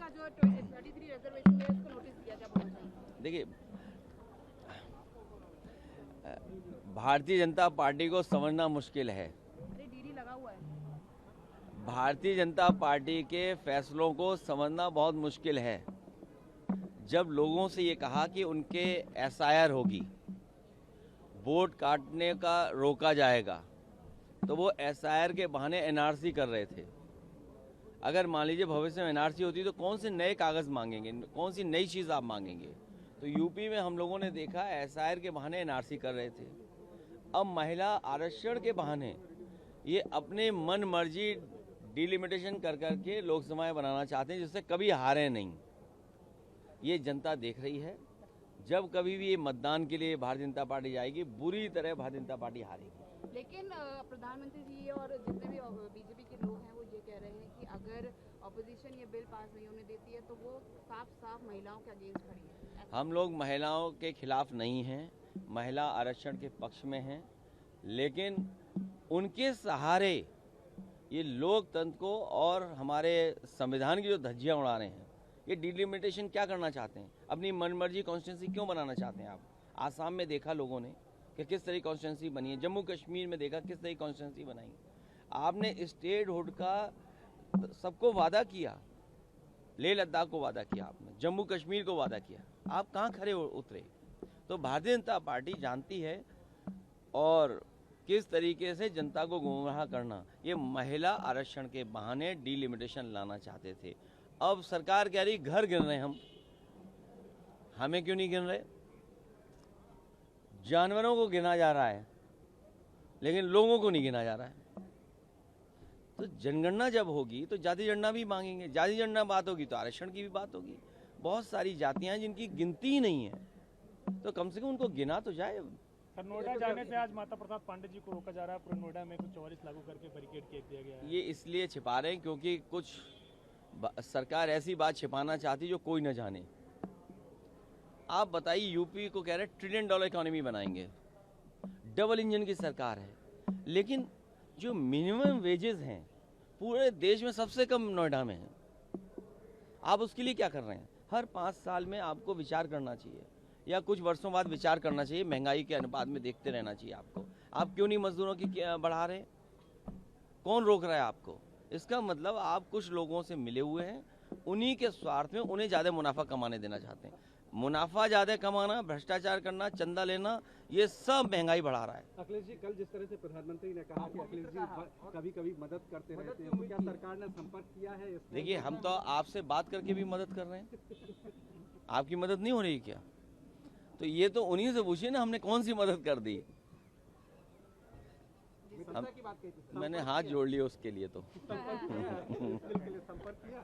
का जो 33 रिजर्वेशन है उसको नोटिस दिया क्या बोलना चाहिए? देखिए, भारतीय जनता पार्टी को समझना मुश्किल है। अरे डीडी लगा हुआ है। भारतीय जनता पार्टी के फैसलों को समझना बहुत मुश्किल है। जब लोगों से ये कहा कि उनके एसआईआर होगी, वोट काटने का रोका जाएगा, तो वो एसआईआर के बहाने एनआरसी कर रहे थे। अगर मान लीजिए भविष्य में एनआरसी होती तो कौन से नए कागज मांगेंगे, कौन सी नई चीज़ आप मांगेंगे? तो यूपी में हम लोगों ने देखा एसआईआर के बहाने एनआरसी कर रहे थे। अब महिला आरक्षण के बहाने ये अपने मन मर्जी डिलिमिटेशन कर करके लोकसभाएं बनाना चाहते हैं, जिससे कभी हारे नहीं। ये जनता देख रही है। जब कभी भी ये मतदान के लिए भारतीय जनता पार्टी जाएगी, बुरी तरह भारतीय जनता पार्टी हारेगी। लेकिन प्रधानमंत्री जी और जितने भी बीजेपी के लोग हैं वो ये कह रहे हैं कि अगर ऑपोजिशन ये बिल पास नहीं होने देती है तो वो साफ साफ महिलाओं के अगेंस्ट खड़ी है। हम लोग महिलाओं के खिलाफ नहीं हैं, महिला आरक्षण के पक्ष में हैं, लेकिन उनके सहारे ये लोकतंत्र को और हमारे संविधान की जो धज्जियां उड़ा रहे हैं, ये डिलिमिटेशन क्या करना चाहते हैं? अपनी मनमर्जी कॉन्स्टिट्यूंसी क्यों बनाना चाहते हैं आप? आसाम में देखा लोगों ने कि किस तरह कॉन्स्टिट्यूंसी बनी है, जम्मू कश्मीर में देखा किस तरह कॉन्स्टिट्यूंसी बनाई। आपने स्टेटहुड का सबको वादा किया, लेह लद्दाख को वादा किया आपने, जम्मू कश्मीर को वादा किया, आप कहाँ खड़े उतरे? तो भारतीय जनता पार्टी जानती है और किस तरीके से जनता को गुमराह करना। ये महिला आरक्षण के बहाने डिलिमिटेशन लाना चाहते थे। अब सरकार कह रही घर गिन रहे हैं, हमें क्यों नहीं गिन रहे? जानवरों को गिना जा रहा है, लेकिन लोगों को नहीं गिना जा रहा है। तो जनगणना जब होगी तो जाति जनगणना भी मांगेंगे, जाति जनगणना बात होगी तो आरक्षण की भी बात होगी। बहुत सारी जातियां हैं जिनकी गिनती ही नहीं है, तो कम से कम उनको गिना तो जाए। सर, नोएडा जाने से आज माता प्रसाद पांडे जी को रोका जा रहा है। पूरे नोएडा में कुछ 44 लागू करके बैरिकेड किया गया है। ये इसलिए छिपा रहे हैं क्योंकि कुछ सरकार ऐसी बात छिपाना चाहती जो कोई न जाने। आप बताइए, यूपी को कह रहे हैं $1 ट्रिलियन इकोनॉमी बनाएंगे, डबल इंजन की सरकार है, लेकिन जो मिनिमम वेजेस हैं पूरे देश में सबसे कम नोएडा में है। आप उसके लिए क्या कर रहे हैं? हर 5 साल में आपको विचार करना चाहिए, या कुछ वर्षों बाद विचार करना चाहिए, महंगाई के अनुपात में देखते रहना चाहिए आपको। आप क्यों नहीं मजदूरों की बढ़ा रहे? कौन रोक रहा है आपको? इसका मतलब आप कुछ लोगों से मिले हुए हैं, उन्हीं के स्वार्थ में उन्हें ज़्यादा मुनाफा कमाने देना चाहते हैं। मुनाफा ज़्यादा कमाना, भ्रष्टाचार करना, चंदा लेना, ये सब महंगाई बढ़ा रहा है। अखिलेश जी, कल जिस तरह से प्रधानमंत्री ने कहा कि अखिलेश जी कभी कभी मदद करते रहते हैं, तो क्या सरकार ने संपर्क किया है? देखिए, हम तो आपसे बात करके भी मदद कर रहे हैं, आपकी मदद नहीं हो रही क्या? तो ये तो उन्हीं से पूछिए ना, हमने कौन सी मदद कर दी? हम, मैंने हाथ जोड़ लिया उसके लिए तो। संपर्क किया?